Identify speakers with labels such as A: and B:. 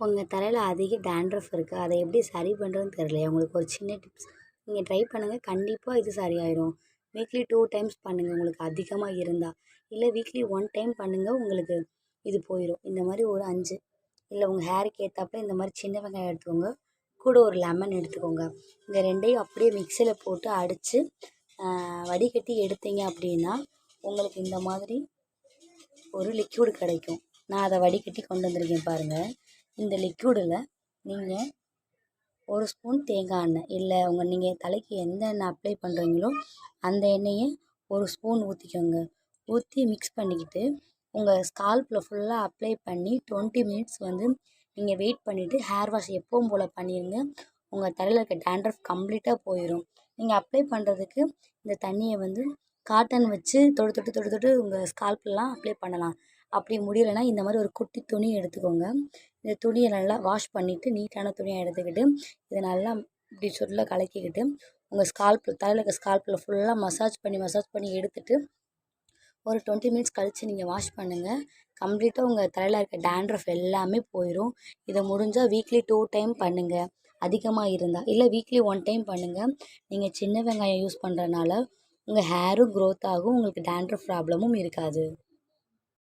A: உங்கள் தலையில் அதிக டேண்ட்ரஃப் இருக்குது, அதை எப்படி சரி பண்ணுறதுன்னு தெரியலையா? உங்களுக்கு ஒரு சின்ன டிப்ஸ் நீங்கள் ட்ரை பண்ணுங்கள். கண்டிப்பாக இது சரியாயிடும். வீக்லி 2 டைம்ஸ் பண்ணுங்கள் உங்களுக்கு அதிகமாக இருந்தால். இல்லை வீக்லி 1 டைம் பண்ணுங்கள், உங்களுக்கு இது போயிடும். இந்த மாதிரி ஒரு 5 இல்லை உங்கள் ஹேருக்கு ஏற்றாப்புல இந்த மாதிரி சின்ன வெங்காயம் எடுத்துக்கோங்க. கூட ஒரு லெமன் எடுத்துக்கோங்க. இந்த ரெண்டையும் அப்படியே மிக்சியில் போட்டு அடித்து வடிகட்டி எடுத்தீங்க அப்படின்னா உங்களுக்கு இந்த மாதிரி ஒரு லிக்யூடு கிடைக்கும். நான் அதை வடிகட்டி கொண்டு வந்திருக்கேன் பாருங்கள். இந்த லிக்யூடில் நீங்கள் 1 ஸ்பூன் தேங்காய் எண்ணெய், இல்லை நீங்கள் தலைக்கு எந்த எண்ணெய் அப்ளை பண்ணுறீங்களோ அந்த எண்ணெயை 1 ஸ்பூன் ஊற்றிக்கோங்க. ஊற்றி மிக்ஸ் பண்ணிக்கிட்டு உங்கள் ஸ்கால்ப்பில் ஃபுல்லாக அப்ளை பண்ணி 20 மினிட்ஸ் நீங்கள் வெயிட் பண்ணிவிட்டு ஹேர் வாஷ் எப்பவும் போல் பண்ணிடுங்க. உங்கள் தலையில் இருக்க டேண்ட்ரஃப் கம்ப்ளீட்டாக போயிடும். நீங்கள் அப்ளை பண்ணுறதுக்கு இந்த தண்ணியை காட்டன் வச்சு தொட்டு தொட்டு உங்கள் ஸ்கால்ப்லாம் அப்ளை பண்ணலாம். அப்படி முடியலைன்னா இந்த மாதிரி ஒரு குட்டி துணி எடுத்துக்கோங்க. இந்த துணியை நல்லா வாஷ் பண்ணிவிட்டு நீட்டான துணியை எடுத்துக்கிட்டு இதை நல்லா இப்படி சுருள கலக்கிக்கிட்டு உங்கள் தலையில் இருக்க ஸ்கால்ப்பில் ஃபுல்லாக மசாஜ் பண்ணி எடுத்துகிட்டு ஒரு 20 மினிட்ஸ் கழித்து நீங்கள் வாஷ் பண்ணுங்கள். கம்ப்ளீட்டாக உங்கள் தலையில் இருக்க டேண்ட்ரஃப் எல்லாமே போயிடும். இதை முடிஞ்சால் வீக்லி 2 டைம் பண்ணுங்கள் அதிகமாக இருந்தால். இல்லை வீக்லி 1 டைம் பண்ணுங்கள். நீங்கள் சின்ன வெங்காயம் யூஸ் பண்ணுறதுனால உங்கள் ஹேரும் க்ரோத் ஆகும், உங்களுக்கு டேண்ட்ரஃப் ப்ராப்ளமும் இருக்காது.